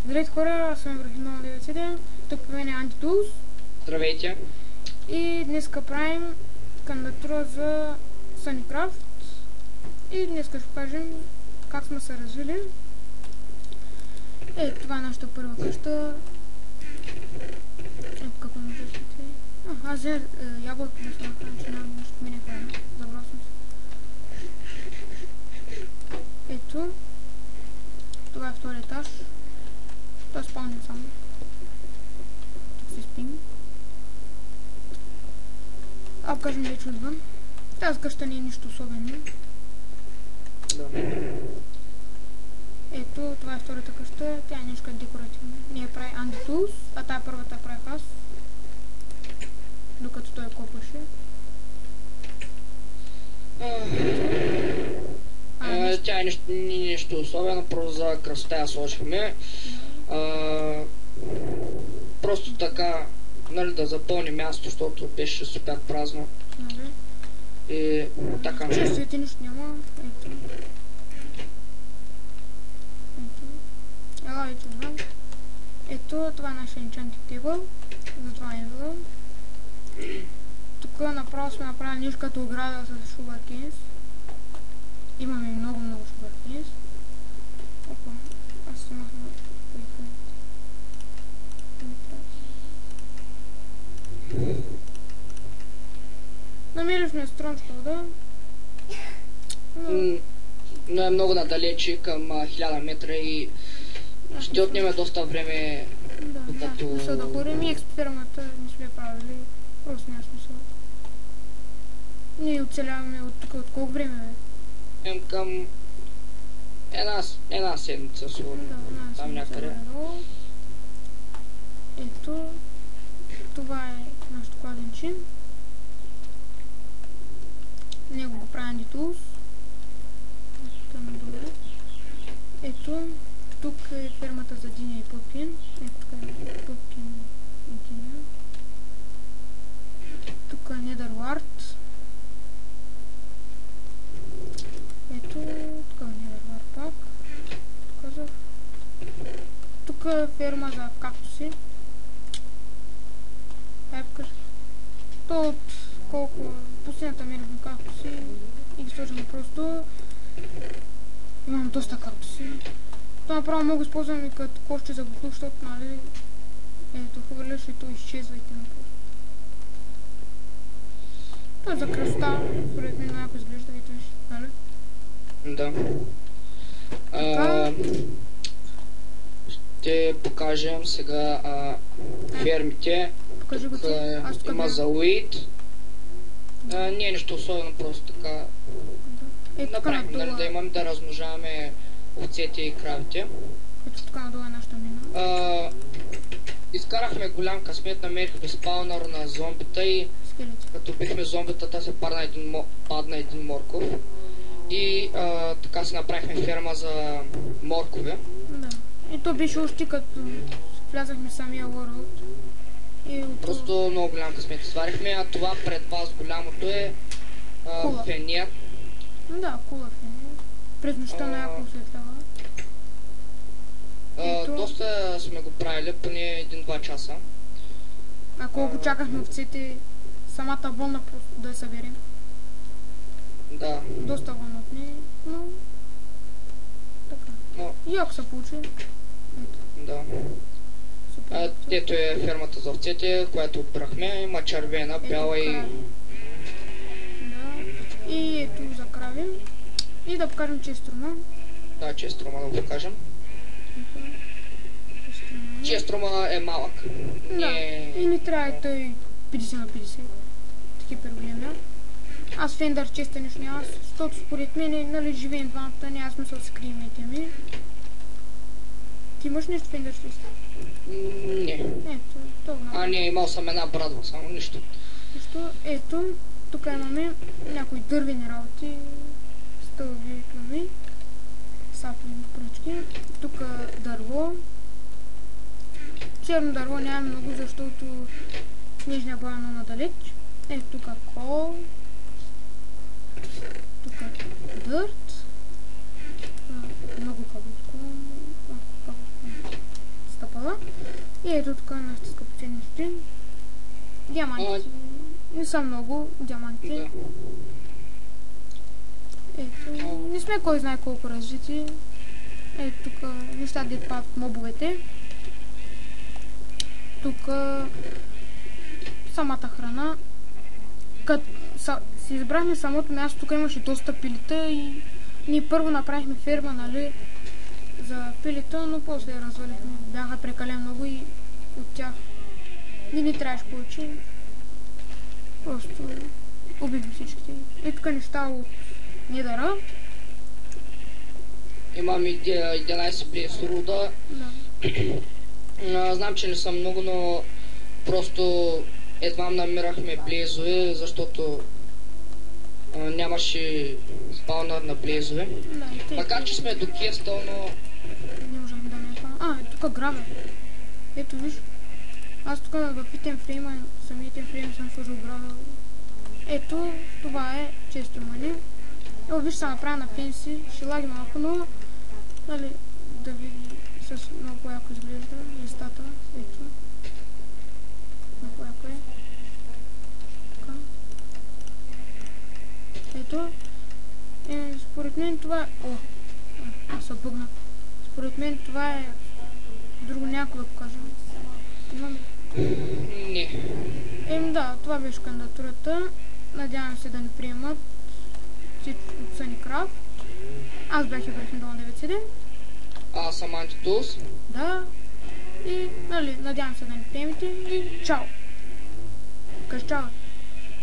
Здравейте хора, аз съм Ибрахим 097, тук при мен е Антитулс. Здравейте! И днеска правим кандидатура за Sunnycraft. И днеска ще покажем как сме се развили. Това е нашата първа къща. Какво може да свети? Аз взех ябълки да се направим, че нямам нещо мине храна. Забрал съм се. Ето. Това е втори етаж. Това спомням само. Тук си спим. А покажем вече отвън. Тази къща не е нищо особено. Да. Ето, това е втората къща. Тя е нещо декоративна. Ние прави Антитулс, а тая първата правих аз. Докато той копаше. Тя е нещо особено, просто за красота я сложихме. Просто така, нали, да запълни място, защото беше супер празно. И така. Че свети нищо няма. Ето. Ела вече знам. Ето, това е нашия enchanting table. Затова не знам. Тук направо сме направили нещо като ограда с sugarcanes. Имаме много sugarcanes. Опа, аз снимах на телефон. Намерихме стрончко вода. Но е много надалече, към 1000 метра и ще отнеме доста време. Да, смисъл да ходим и експеримента не сме правили. Просто няма смисъл. Ние оцеляваме от тук от колко време, бе? Към една седмица сигурно. Да, там някъде. Ето, това е нашето кладенче. Него го прави Антитулс. Ето, тук е фермата за диня и пъпкин. Ето тук е пъпкин и диня. Тук е Недървард. Ето, тук е Недървард пак. Казах. Тук е ферма за кактуси. То от колко последната мерихме кактуси и ги сложим просто. Имам доста кактуси. Това направо мога да използвам и като кошче за буклук, защото, нали, ето хвърляш и то изчезва и тема просто. Това е за красота, според мен някой изглежда и тъж, нали? Да. Ще покажем сега фермите. Покажи го ти. Аз тук има за уид. Не е нещо особено, просто така. Направихме, нали, да имаме да размножаваме овцете и кравите. Ето тук надолу е нашата мина. Изкарахме голям късмет, намерихме спаунър на зомбита и като бихме зомбитата се падна един морков. И така си направихме ферма за моркове. Да. И то беше още като влязахме в самия World. Просто много голям късмет сварихме, а това пред вас голямото е фенер. Да, кула фенер. През нощта някакво осветлява. Доста сме го правили, поне 1-2 часа. А колко чакахме овцете, самата вълна просто да я съберем. Да. Доста вълна отне, но така. Яко се получи. Ето. Да. Ето е фермата за овцете, която отбрахме. Има червена, бяла и... Да. И ето за крави. И да покажем, че е струма. Да, че е струма, да го покажем. Че е струма е малък. Да, и не трябва и той 50 на 50. Такива големи. Аз фендър честа нещо няма, защото според мен, нали, живеем двамата, няма смисъл да се крием и теми. Ти имаш нещо фендър честа? Не. Ето, това. Не, имал съм една брадва, само нищо. Ето, тук имаме някои дървени работи, стълби, клами, саплени пръчки. Тук дърво. Черно дърво няма много, защото снежния бой е много надалеч. Ето тук кол. Тук дърт. Много кабелско. И ето тук нашите скъпоценности. Диамантите не са много, диамантите. Да. Ето, не сме кой знае колко развити. Ето тук неща да падат мобовете. Тук самата храна. Като си избрахме самото място, тук имаше доста пилета и ние първо направихме ферма, нали, за пилета, но после я развалихме. Бяха прекалено много и от тях не ни трябваше повече. Просто убихме всичките. И тук неща от недъра. Имам 11 блейз руда. Да. Знам, че не са много, но просто едва намирахме блейзове, защото нямаше спаунър на блейзове. Да, макар че сме до Кестъл, но... Не можахме да ме хвана. Тук грабя. Ето виж. Аз тук на въпитен фрейма, самите фрейм съм сложил грабя. Ето, това е често мани. Ево виж, са направя на пенси. Ще лаги малко, но... Нали, да види с много яко изглежда листата. Ето. Много яко е. Така. Ето. Според мен това е... О! Аз се бъгна. Според мен това е... Друго някой да покажа. Имам... Не. Да, това беше кандидатурата. Надявам се да ни приемат от Sunnycraft. Аз бях Ибрахим 97. Аз съм Антитулс. Да. И, нали, надявам се да ни приемете и чао. Кажи чао.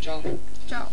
Чао. Чао.